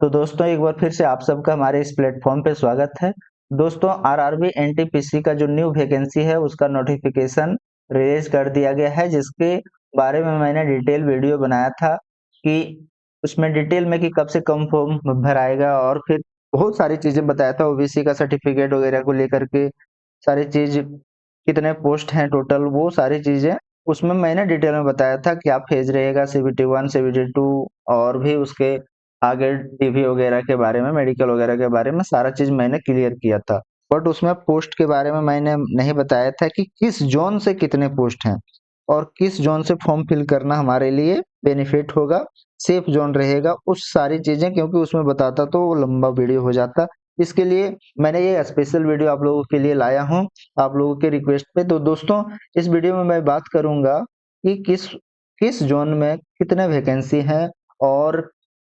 तो दोस्तों एक बार फिर से आप सबका हमारे इस प्लेटफॉर्म पे स्वागत है। दोस्तों आरआरबी एनटीपीसी का जो न्यू वैकेंसी है उसका नोटिफिकेशन रिलीज कर दिया गया है, जिसके बारे में मैंने डिटेल वीडियो बनाया था कि उसमें डिटेल में कि कब से कम फॉर्म भराएगा और फिर बहुत सारी चीजें बताया था ओबीसी का सर्टिफिकेट वगैरह को लेकर के सारी चीज, कितने पोस्ट हैं टोटल, वो सारी चीजें उसमें मैंने डिटेल में बताया था। क्या फेज रहेगा, CBT 1 CBT 2 और भी उसके आगे डीवी वगैरह के बारे में, मेडिकल वगैरह के बारे में सारा चीज मैंने क्लियर किया था। बट उसमें पोस्ट के बारे में मैंने नहीं बताया था कि किस जोन से कितने पोस्ट हैं और किस जोन से फॉर्म फिल करना हमारे लिए बेनिफिट होगा, सेफ जोन रहेगा, उस सारी चीजें, क्योंकि उसमें बताता तो वो लंबा वीडियो हो जाता। इसके लिए मैंने ये स्पेशल वीडियो आप लोगों के लिए लाया हूँ, आप लोगों के रिक्वेस्ट पे। तो दोस्तों इस वीडियो में मैं बात करूंगा कि किस किस जोन में कितने वैकेंसी हैं, और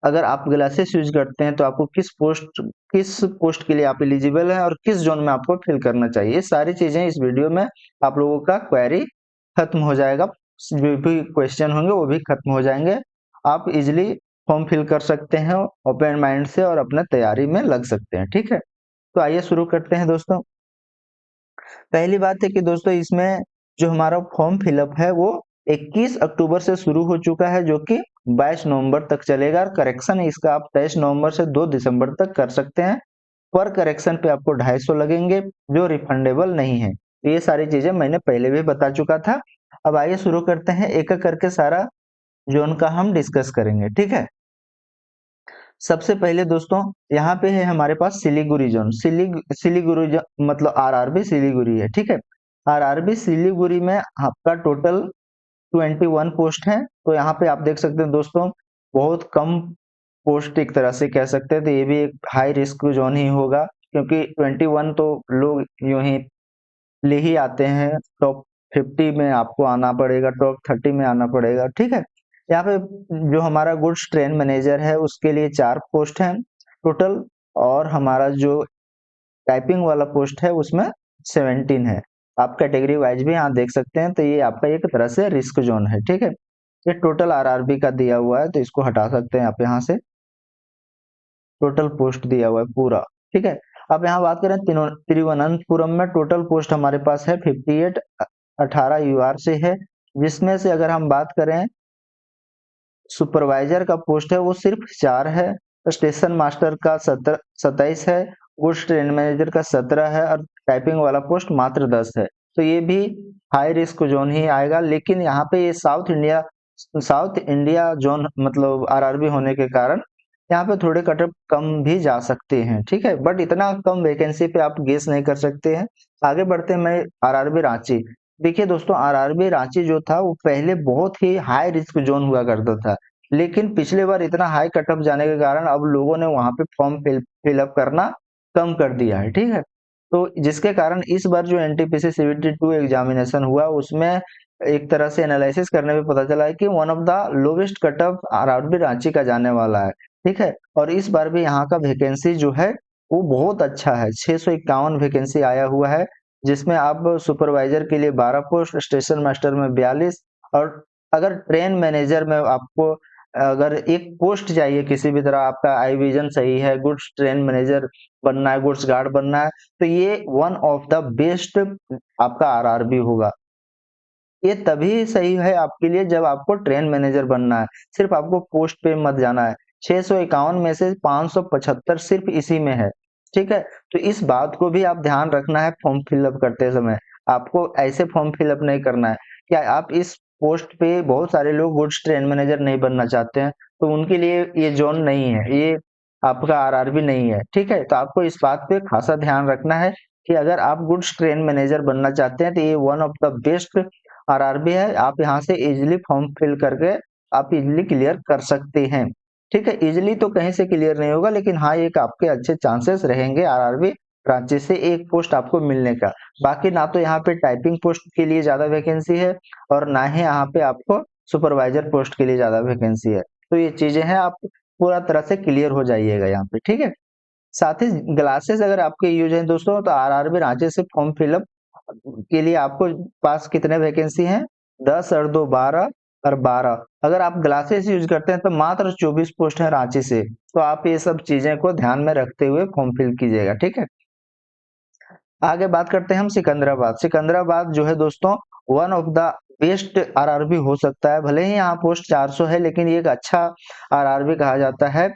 अगर आप ग्लासेस यूज करते हैं तो आपको किस पोस्ट के लिए आप एलिजिबल हैं और किस जोन में आपको फिल करना चाहिए। ये सारी चीजें इस वीडियो में आप लोगों का क्वेरी खत्म हो जाएगा, जो भी क्वेश्चन होंगे वो भी खत्म हो जाएंगे। आप इजिली फॉर्म फिल कर सकते हैं ओपन माइंड से और अपने तैयारी में लग सकते हैं। ठीक है, तो आइए शुरू करते हैं दोस्तों। पहली बात है कि दोस्तों इसमें जो हमारा फॉर्म फिलअप है वो 21 अक्टूबर से शुरू हो चुका है, जो कि 22 नवंबर तक चलेगा। और करेक्शन इसका आप 23 नवंबर से 2 दिसंबर तक कर सकते हैं। पर करेक्शन पे आपको 250 लगेंगे, जो रिफंडेबल नहीं है। तो ये सारी चीजें मैंने पहले भी बता चुका था। अब आइए शुरू करते हैं, एक एक करके सारा जोन का हम डिस्कस करेंगे। ठीक है, सबसे पहले दोस्तों यहाँ पे है हमारे पास सिलीगुड़ी जोन। मतलब आरआरबी सिलीगुड़ी है। ठीक है, आरआरबी सिलीगुड़ी में आपका टोटल 21 पोस्ट है। तो यहाँ पे आप देख सकते हैं दोस्तों, बहुत कम पोस्ट एक तरह से कह सकते हैं। तो ये भी एक हाई रिस्क जोन ही होगा, क्योंकि 21 तो लोग यूं ही ले ही आते हैं। टॉप 50 में आपको आना पड़ेगा, टॉप 30 में आना पड़ेगा। ठीक है, यहाँ पे जो हमारा गुड्स ट्रेन मैनेजर है उसके लिए 4 पोस्ट हैं टोटल, और हमारा जो टाइपिंग वाला पोस्ट है उसमें 17 है। आप कैटेगरी वाइज भी यहाँ देख सकते हैं। तो ये आपका एक तरह से रिस्क जोन है। ठीक है, ये टोटल आरआरबी का दिया हुआ है, तो इसको हटा सकते हैं आप यहाँ से। टोटल पोस्ट दिया हुआ है पूरा। ठीक है, अब यहाँ बात करें तिरुवनंतपुरम में टोटल पोस्ट हमारे पास है 58, 18 यूआर से है। जिसमें से अगर हम बात करें सुपरवाइजर का पोस्ट है वो सिर्फ 4 है, स्टेशन मास्टर का 27 है, गुड्स ट्रेन मैनेजर का 17 है, और टाइपिंग वाला पोस्ट मात्र 10 है। तो ये भी हाई रिस्क जोन ही आएगा। लेकिन यहाँ पे ये साउथ इंडिया जोन मतलब आरआरबी होने के कारण यहाँ पे थोड़े कटअप कम भी जा सकते हैं। ठीक है, बट इतना कम वैकेंसी पे आप गेस नहीं कर सकते हैं। आगे बढ़ते हैं, मैं आरआरबी रांची। देखिए दोस्तों, आरआरबी रांची जो था वो पहले बहुत ही हाई रिस्क जोन हुआ करता था, लेकिन पिछले बार इतना हाई कटअप जाने के कारण अब लोगों ने वहां पे फॉर्म फिलअप करना कम कर दिया है। ठीक है, तो जिसके कारण इस बार जो एनटीपीसी CBT 2 एग्जामिनेशन हुआ उसमें एक तरह से एनालिसिस करने में पता चला है कि one of the lowest cutoff RRB Ranchi का जाने वाला है। ठीक है, और इस बार भी यहाँ का वैकेंसी जो है वो बहुत अच्छा है, 651 वैकेंसी आया हुआ है। जिसमें आप सुपरवाइजर के लिए 12 पोस्ट, स्टेशन मास्टर में 42, और अगर ट्रेन मैनेजर में आपको अगर एक पोस्ट चाहिए किसी भी तरह, आपका आई विजन सही है, गुड्स ट्रेन मैनेजर बनना है, गुड्स गार्ड बनना है, तो ये वन ऑफ द बेस्ट आपका आरआरबी होगा। ये तभी सही है आपके लिए जब आपको ट्रेन मैनेजर बनना है। सिर्फ आपको पोस्ट पे मत जाना है। 651 में से 575 सिर्फ इसी में है। ठीक है, तो इस बात को भी आप ध्यान रखना है फॉर्म फिलअप करते समय। आपको ऐसे फॉर्म फिलअप नहीं करना है। क्या आप इस पोस्ट पे बहुत सारे लोग गुड्स ट्रेन मैनेजर नहीं बनना चाहते हैं, तो उनके लिए ये जोन नहीं है, ये आपका आरआरबी नहीं है। ठीक है, तो आपको इस बात पे खासा ध्यान रखना है कि अगर आप गुड्स ट्रेन मैनेजर बनना चाहते हैं तो ये one of the best RRB है। आप यहाँ से इजिली फॉर्म फिल करके आप इजिली क्लियर कर सकते हैं। ठीक है, इजिली तो कहीं से क्लियर नहीं होगा, लेकिन हाँ एक आपके अच्छे चांसेस रहेंगे आरआरबी रांची से एक पोस्ट आपको मिलने का। बाकी ना तो यहाँ पे टाइपिंग पोस्ट के लिए ज्यादा वैकेंसी है, और ना ही यहाँ पे आपको सुपरवाइजर पोस्ट के लिए ज्यादा वैकेंसी है। तो ये चीजें हैं, आप पूरा तरह से क्लियर हो जाइएगा यहाँ पे। ठीक है, साथ ही ग्लासेस अगर आपके यूज है दोस्तों, तो आरआरबी रांची से फॉर्म फिलअप के लिए आपको पास कितने वैकेंसी हैं, 10 और 2 12, और 12। अगर आप ग्लासेस यूज करते हैं तो मात्र 24 पोस्ट है रांची से। तो आप ये सब चीजें को ध्यान में रखते हुए फॉर्म फिल कीजिएगा, ठीक है। आगे बात करते हैं हम सिकंदराबाद। सिकंदराबाद जो है दोस्तों one of the best RRB हो सकता है। भले ही यहाँ पोस्ट 400 है, लेकिन ये एक अच्छा आरआरबी कहा जाता है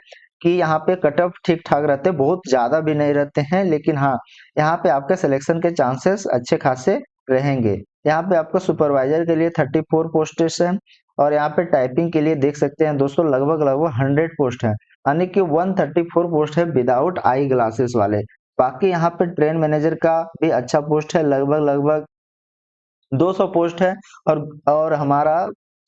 कि यहाँ पे कट ऑफ ठीक ठाक रहते हैं, बहुत ज्यादा भी नहीं रहते हैं, लेकिन हाँ यहाँ पे आपके सिलेक्शन के चांसेस अच्छे खासे रहेंगे। यहाँ पे आपको सुपरवाइजर के लिए 34 पोस्टेस है, और यहाँ पे टाइपिंग के लिए देख सकते हैं दोस्तों लगभग लगभग 100 पोस्ट है, यानी कि 134 पोस्ट है विदाउट आई ग्लासेस वाले। बाकी यहाँ पे ट्रेन मैनेजर का भी अच्छा पोस्ट है, लगभग लगभग 200 पोस्ट है, और हमारा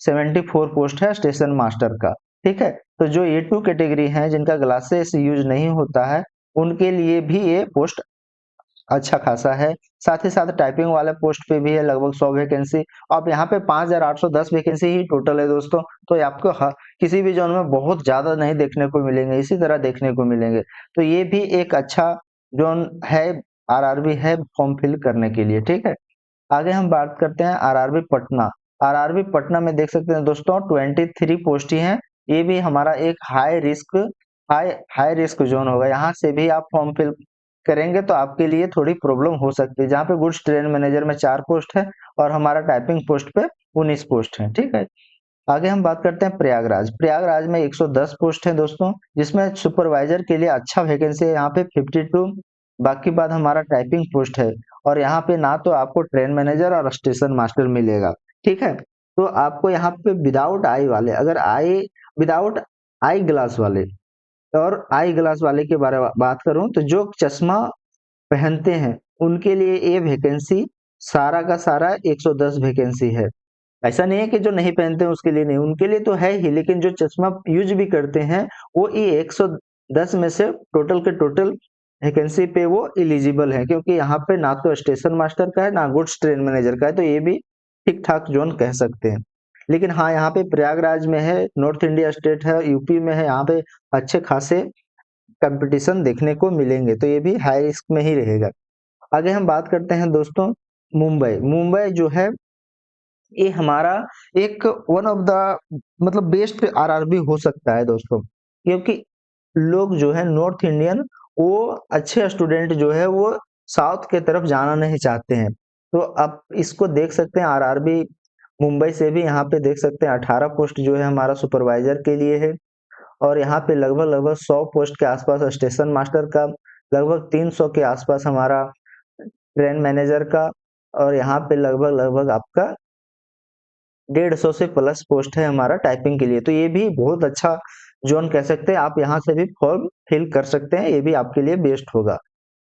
74 पोस्ट है स्टेशन मास्टर का, ठीक है। तो जो A2 कैटेगरी है जिनका ग्लासेस यूज नहीं होता है, उनके लिए भी ये पोस्ट अच्छा खासा है। साथ ही साथ टाइपिंग वाले पोस्ट पे भी है लगभग 100 वैकेंसी। अब यहाँ पे 5810 वैकेंसी ही टोटल है दोस्तों। तो ये आपको किसी भी जोन में बहुत ज्यादा नहीं देखने को मिलेंगे, इसी तरह देखने को मिलेंगे। तो ये भी एक अच्छा जोन है, आरआरबी है फॉर्म फिल करने के लिए, ठीक है। आगे हम बात करते हैं आरआरबी पटना। आरआरबी पटना में देख सकते हैं दोस्तों 23 पोस्ट ही हैं। ये भी हमारा एक हाई हाई रिस्क जोन होगा। यहाँ से भी आप फॉर्म फिल करेंगे तो आपके लिए थोड़ी प्रॉब्लम हो सकती है। जहाँ पे गुड्स ट्रेन मैनेजर में 4 पोस्ट है, और हमारा टाइपिंग पोस्ट पे 19 पोस्ट है, ठीक है। आगे हम बात करते हैं प्रयागराज। प्रयागराज में 110 पोस्ट है दोस्तों, जिसमें सुपरवाइजर के लिए अच्छा वैकेंसी है यहाँ पे 52। बाकी बात हमारा टाइपिंग पोस्ट है, और यहाँ पे ना तो आपको ट्रेन मैनेजर और स्टेशन मास्टर मिलेगा, ठीक है। तो आपको यहाँ पे विदाउट आई वाले, अगर आई विदाउट आई ग्लास वाले, और आई ग्लास वाले के बारे में बात करूं तो जो चश्मा पहनते हैं उनके लिए ये वैकेंसी सारा का सारा 110 वैकेंसी है। ऐसा नहीं है कि जो नहीं पहनते हैं उसके लिए नहीं, उनके लिए तो है ही, लेकिन जो चश्मा यूज भी करते हैं वो ये 110 में से टोटल के टोटल वैकेंसी पे वो एलिजिबल है, क्योंकि यहाँ पे ना तो स्टेशन मास्टर का है ना गुड्स ट्रेन मैनेजर का है। तो ये भी ठीक ठाक जोन कह सकते हैं। लेकिन हाँ यहाँ पे प्रयागराज में है, नॉर्थ इंडिया स्टेट है, यूपी में है, यहाँ पे अच्छे खासे कंपटीशन देखने को मिलेंगे। तो ये भी हाई रिस्क में ही रहेगा। आगे हम बात करते हैं दोस्तों मुंबई। मुंबई जो है ये हमारा एक वन ऑफ द मतलब बेस्ट आरआरबी हो सकता है दोस्तों, क्योंकि लोग जो है नॉर्थ इंडियन, वो अच्छे स्टूडेंट जो है वो साउथ के तरफ जाना नहीं चाहते हैं। तो आप इसको देख सकते हैं आरआरबी मुंबई से भी यहाँ पे देख सकते हैं 18 पोस्ट जो है हमारा सुपरवाइजर के लिए है, और यहाँ पे लगभग लगभग 100 पोस्ट के आसपास स्टेशन मास्टर का, लगभग 300 के आसपास हमारा ट्रेन मैनेजर का, और यहाँ पे लगभग लगभग आपका 150 से प्लस पोस्ट है हमारा टाइपिंग के लिए। तो ये भी बहुत अच्छा जोन कह सकते हैं, आप यहाँ से भी फॉर्म फिल कर सकते हैं, ये भी आपके लिए बेस्ट होगा।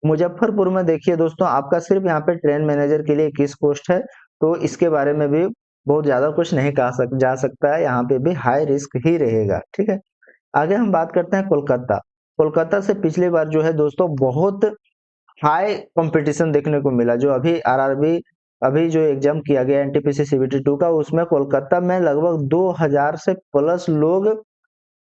मुजफ्फरपुर में देखिए दोस्तों आपका सिर्फ यहाँ पे ट्रेन मैनेजर के लिए 21 पोस्ट है, तो इसके बारे में भी बहुत ज्यादा कुछ नहीं कहा जा सकता है, यहाँ पे भी हाई रिस्क ही रहेगा, ठीक है। आगे हम बात करते हैं कोलकाता। कोलकाता से पिछली बार जो है दोस्तों बहुत हाई कंपटीशन देखने को मिला। जो अभी आरआरबी अभी जो एग्जाम किया गया एनटीपीसी सीबीटी 2 का, उसमें कोलकाता में लगभग 2000 से प्लस लोग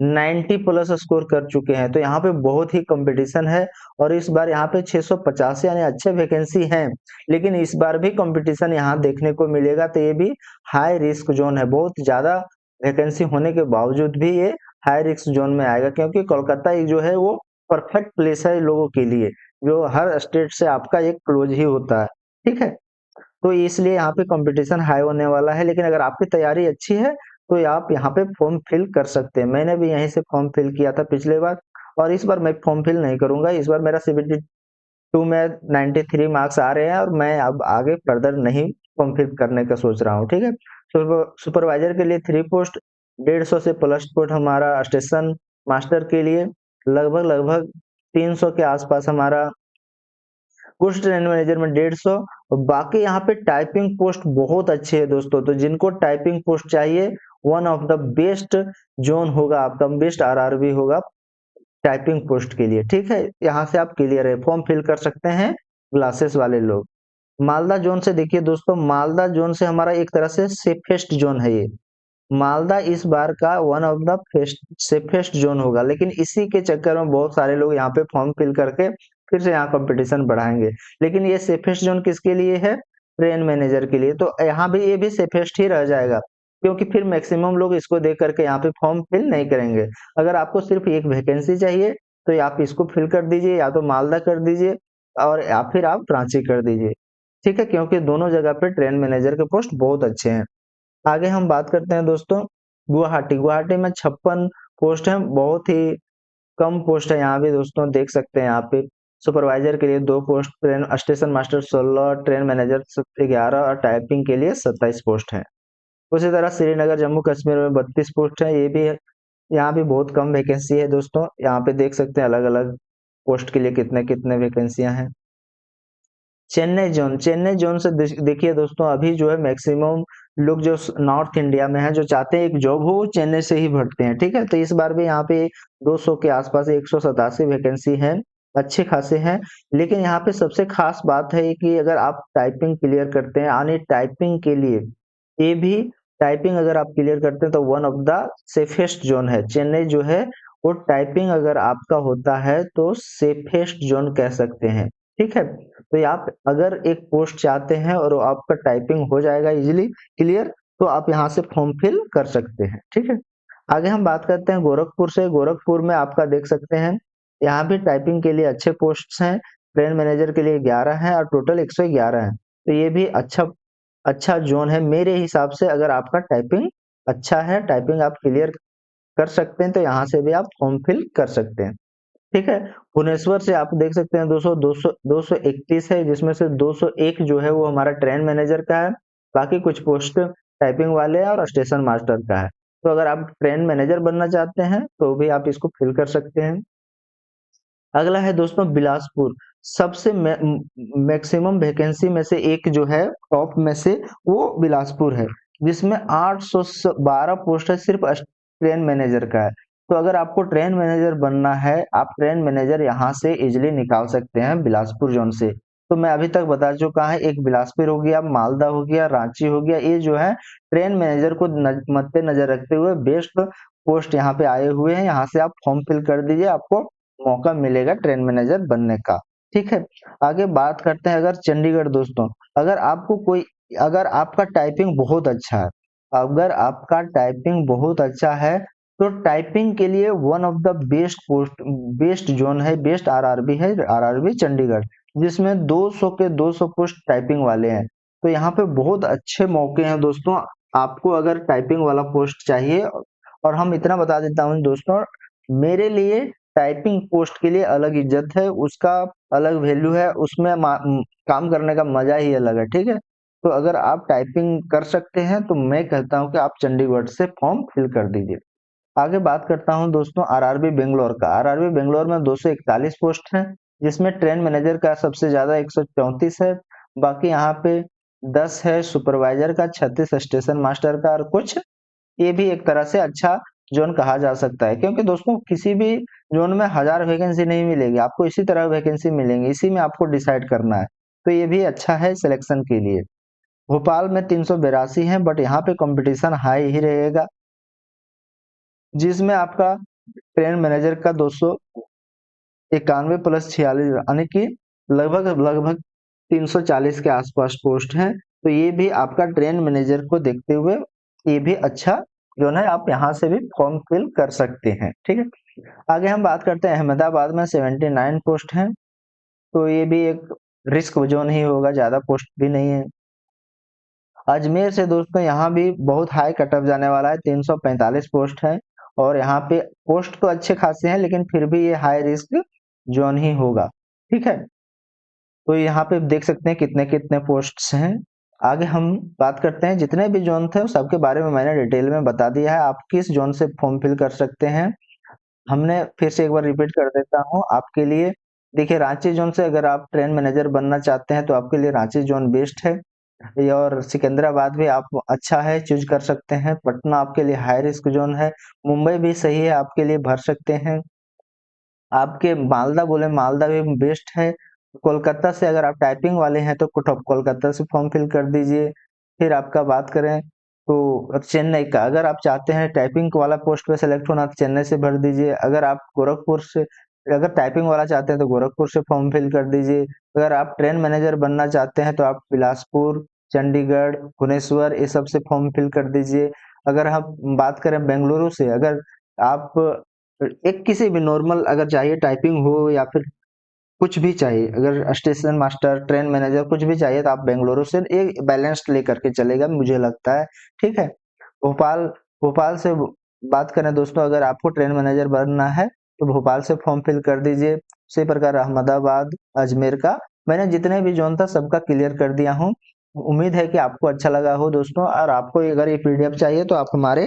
90 प्लस स्कोर कर चुके हैं। तो यहाँ पे बहुत ही कंपटीशन है, और इस बार यहाँ पे 685 यानी अच्छे वैकेंसी हैं, लेकिन इस बार भी कंपटीशन यहाँ देखने को मिलेगा। तो ये भी हाई रिस्क जोन है, बहुत ज्यादा वैकेंसी होने के बावजूद भी ये हाई रिस्क जोन में आएगा, क्योंकि कोलकाता एक जो है वो परफेक्ट प्लेस है लोगों के लिए, जो हर स्टेट से आपका एक क्लोज ही होता है, ठीक है। तो इसलिए यहाँ पे कंपटीशन हाई होने वाला है, लेकिन अगर आपकी तैयारी अच्छी है तो आप यहाँ पे फॉर्म फिल कर सकते हैं। मैंने भी यहीं से फॉर्म फिल किया था पिछले बार, और इस बार मैं फॉर्म फिल नहीं करूंगा। इस बार मेरा सीबीटी 2 में 93 मार्क्स आ रहे हैं, और मैं अब आगे फर्दर नहीं फॉर्म फिल करने का सोच रहा हूँ, ठीक है। सुपरवाइजर के लिए 3 पोस्ट, 150 से प्लस पोस्ट हमारा स्टेशन मास्टर के लिए, लगभग लगभग 300 के आसपास हमारा कुछ ट्रेन मैनेजर में 150। बाकी यहाँ पे टाइपिंग पोस्ट बहुत अच्छे है दोस्तों। तो जिनको टाइपिंग पोस्ट चाहिए, one of the west zone होगा आपका, बेस्ट आरआरबी होगा टाइपिंग पोस्ट के लिए, ठीक है। यहाँ से आप क्लियर है, फॉर्म फिल कर सकते हैं ग्लासेस वाले लोग। मालदा जोन से देखिए दोस्तों, मालदा जोन से हमारा एक तरह से सेफेस्ट जोन है ये। मालदा इस बार का one of the safest zone होगा, लेकिन इसी के चक्कर में बहुत सारे लोग यहाँ पे फॉर्म फिल करके फिर से यहाँ कंपटीशन बढ़ाएंगे। लेकिन ये सेफेस्ट जोन किसके लिए है? ट्रेन मैनेजर के लिए। तो यहाँ भी ये भी सेफेस्ट ही रह जाएगा। क्योंकि फिर मैक्सिमम लोग इसको देख करके यहाँ पे फॉर्म फिल नहीं करेंगे। अगर आपको सिर्फ एक वैकेंसी चाहिए तो आप इसको फिल कर दीजिए, या तो मालदा कर दीजिए और या फिर आप रांची कर दीजिए, ठीक है, क्योंकि दोनों जगह पे ट्रेन मैनेजर के पोस्ट बहुत अच्छे हैं। आगे हम बात करते हैं दोस्तों गुवाहाटी। गुवाहाटी में 56 पोस्ट है, बहुत ही कम पोस्ट है यहाँ पे दोस्तों, देख सकते हैं यहाँ पे। सुपरवाइजर के लिए 2 post, train station master 16, train manager 11 और टाइपिंग के लिए 27 पोस्ट है। उसी तरह श्रीनगर जम्मू कश्मीर में 32 पोस्ट है, ये भी है। यहाँ भी बहुत कम वैकेंसी है दोस्तों, यहाँ पे देख सकते हैं अलग अलग पोस्ट के लिए कितने कितने वैकेंसियां हैं। चेन्नई जोन से देखिए दोस्तों, अभी जो है मैक्सिमम लोग जो नॉर्थ इंडिया में है जो चाहते हैं एक जॉब हो, वो चेन्नई से ही भरते हैं, ठीक है। तो इस बार भी यहाँ पे 200 के आसपास 187 वैकेंसी है, अच्छे खासे हैं। लेकिन यहाँ पे सबसे खास बात है कि अगर आप टाइपिंग क्लियर करते हैं, यानी टाइपिंग के लिए ये भी, टाइपिंग अगर आप क्लियर करते हैं तो one of the safest zone है चेन्नई जो है, वो टाइपिंग अगर आपका होता है तो सेफेस्ट जोन कह सकते हैं, ठीक है। तो आप अगर एक पोस्ट चाहते हैं और आपका टाइपिंग हो जाएगा इजीली क्लियर, तो आप यहाँ से फॉर्म फिल कर सकते हैं, ठीक है। आगे हम बात करते हैं गोरखपुर से। गोरखपुर में आपका देख सकते हैं यहाँ भी टाइपिंग के लिए अच्छे पोस्ट हैं, ट्रेन मैनेजर के लिए 11 हैं और टोटल 111 हैं। तो ये भी अच्छा अच्छा जोन है मेरे हिसाब से। अगर आपका टाइपिंग अच्छा है, टाइपिंग आप क्लियर कर सकते हैं, तो यहाँ से भी आप फॉर्म फिल कर सकते हैं, ठीक है। भुवनेश्वर से आप देख सकते हैं 231 है, जिसमें से 201 जो है वो हमारा ट्रेन मैनेजर का है, बाकी कुछ पोस्ट टाइपिंग वाले हैं और स्टेशन मास्टर का है। तो अगर आप ट्रेन मैनेजर बनना चाहते हैं तो भी आप इसको फिल कर सकते हैं। अगला है दोस्तों बिलासपुर। सबसे मैक्सिमम वैकेंसी में से एक जो है, टॉप में से, वो बिलासपुर है, जिसमें 812 पोस्ट है, सिर्फ ट्रेन मैनेजर का है। तो अगर आपको ट्रेन मैनेजर बनना है, आप ट्रेन मैनेजर यहाँ से इजिली निकाल सकते हैं बिलासपुर जोन से। तो मैं अभी तक बता चुका है, एक बिलासपुर हो गया, मालदा हो गया, रांची हो गया, ये जो है ट्रेन मैनेजर को मद्देनजर रखते हुए बेस्ट पोस्ट यहाँ पे आए हुए हैं। यहाँ से आप फॉर्म फिल कर दीजिए, आपको मौका मिलेगा ट्रेन मैनेजर बनने का, ठीक है। आगे बात करते हैं अगर चंडीगढ़ दोस्तों। अगर आपको कोई अगर आपका टाइपिंग बहुत अच्छा है, अगर आपका टाइपिंग बहुत अच्छा है, तो टाइपिंग के लिए one of the best post, west zone है, बेस्ट आरआरबी है, आरआरबी चंडीगढ़, जिसमें 200 के 200 पोस्ट टाइपिंग वाले हैं। तो यहाँ पे बहुत अच्छे मौके हैं दोस्तों, आपको अगर टाइपिंग वाला पोस्ट चाहिए। और हम इतना बता देता हूँ दोस्तों, मेरे लिए टाइपिंग पोस्ट के लिए अलग इज्जत है, उसका अलग वैल्यू है, उसमें काम करने का मजा ही अलग है, ठीक है। तो अगर आप टाइपिंग कर सकते हैं तो मैं कहता हूं कि आप चंडीगढ़ से फॉर्म फिल कर दीजिए। आगे बात करता हूं दोस्तों आरआरबी बेंगलोर का। आरआरबी बेंगलोर में 241 पोस्ट है, जिसमें ट्रेन मैनेजर का सबसे ज्यादा 134 है, बाकी यहाँ पे 10 है सुपरवाइजर का, 36 स्टेशन मास्टर का, और कुछ, ये भी एक तरह से अच्छा जोन कहा जा सकता है, क्योंकि दोस्तों किसी भी जोन में 1000 वैकेंसी नहीं मिलेगी आपको, इसी तरह वैकेंसी मिलेंगी, इसी में आपको डिसाइड करना है। तो ये भी अच्छा है सिलेक्शन के लिए। भोपाल में 382 है, बट यहाँ पे कंपटीशन हाई ही रहेगा, जिसमें आपका ट्रेन मैनेजर का 291 प्लस 46, यानी कि लगभग लगभग 340 के आसपास पोस्ट है। तो ये भी आपका ट्रेन मैनेजर को देखते हुए ये भी अच्छा जो है, आप यहाँ से भी फॉर्म फिल कर सकते हैं, ठीक है। आगे हम बात करते हैं अहमदाबाद में 79 पोस्ट है, तो ये भी एक रिस्क जोन ही होगा, ज्यादा पोस्ट भी नहीं है। अजमेर से दोस्तों यहाँ भी बहुत हाई कटअप जाने वाला है, 345 पोस्ट है, और यहाँ पे पोस्ट तो अच्छे खासे हैं, लेकिन फिर भी ये हाई रिस्क जोन ही होगा, ठीक है। तो यहाँ पे देख सकते हैं कितने कितने पोस्ट्स हैं। आगे हम बात करते हैं, जितने भी जोन थे सबके बारे में मैंने डिटेल में बता दिया है, आप किस जोन से फॉर्म फिल कर सकते हैं। हमने फिर से एक बार रिपीट कर देता हूँ आपके लिए। देखिए, रांची जोन से अगर आप ट्रेन मैनेजर बनना चाहते हैं तो आपके लिए रांची जोन बेस्ट है, और सिकंदराबाद भी आप अच्छा है, चूज कर सकते हैं। पटना आपके लिए हाई रिस्क जोन है, मुंबई भी सही है, आपके लिए भर सकते हैं। आपके मालदा बोले, मालदा भी बेस्ट है। कोलकाता से अगर आप टाइपिंग वाले हैं तो कोलकाता से फॉर्म फिल कर दीजिए। फिर आपका बात करें तो चेन्नई का, अगर आप चाहते हैं टाइपिंग वाला पोस्ट पे सेलेक्ट होना तो चेन्नई से भर दीजिए। अगर आप गोरखपुर से अगर टाइपिंग वाला चाहते हैं तो गोरखपुर से फॉर्म फिल कर दीजिए। अगर आप ट्रेन मैनेजर बनना चाहते हैं तो आप बिलासपुर, चंडीगढ़, भुवनेश्वर, ये सब से फॉर्म फिल कर दीजिए। अगर हम बात करें बेंगलुरु से, अगर आप एक किसी भी नॉर्मल अगर चाहिए, टाइपिंग हो या फिर कुछ भी चाहिए, अगर स्टेशन मास्टर, ट्रेन मैनेजर कुछ भी चाहिए, तो आप बेंगलुरु से एक बैलेंस्ड लेकर के चलेगा मुझे लगता है। ठीक है, भोपाल भोपाल से बात करें दोस्तों, अगर आपको ट्रेन मैनेजर बनना है तो भोपाल से फॉर्म फिल कर दीजिए। उसी प्रकार अहमदाबाद, अजमेर का मैंने जितने भी जोन था सबका क्लियर कर दिया हूँ। उम्मीद है कि आपको अच्छा लगा हो दोस्तों, और आपको अगर ये पीडीएफ चाहिए तो आप हमारे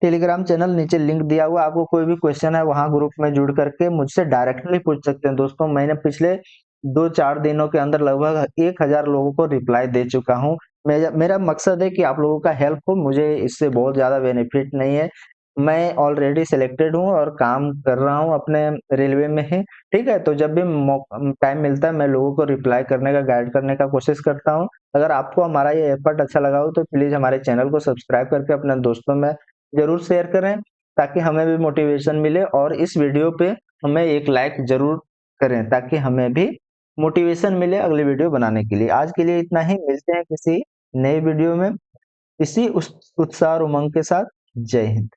टेलीग्राम चैनल नीचे लिंक दिया हुआ, आपको कोई भी क्वेश्चन है वहां ग्रुप में जुड़ करके मुझसे डायरेक्टली पूछ सकते हैं दोस्तों। मैंने पिछले 2-4 दिनों के अंदर लगभग 1000 लोगों को रिप्लाई दे चुका हूँ। मेरा मकसद है कि आप लोगों का हेल्प हो, मुझे इससे बहुत ज्यादा बेनिफिट नहीं है। मैं ऑलरेडी सिलेक्टेड हूँ और काम कर रहा हूँ अपने रेलवे में ही। ठीक है, तो जब भी टाइम मिलता है मैं लोगों को रिप्लाई करने का, गाइड करने का कोशिश करता हूँ। अगर आपको हमारा ये एफर्ट अच्छा लगा हो तो प्लीज हमारे चैनल को सब्सक्राइब करके अपने दोस्तों में जरूर शेयर करें, ताकि हमें भी मोटिवेशन मिले, और इस वीडियो पे हमें एक लाइक जरूर करें ताकि हमें भी मोटिवेशन मिले अगली वीडियो बनाने के लिए। आज के लिए इतना ही, मिलते हैं किसी नई वीडियो में इसी उत्साह और उमंग के साथ। जय हिंद।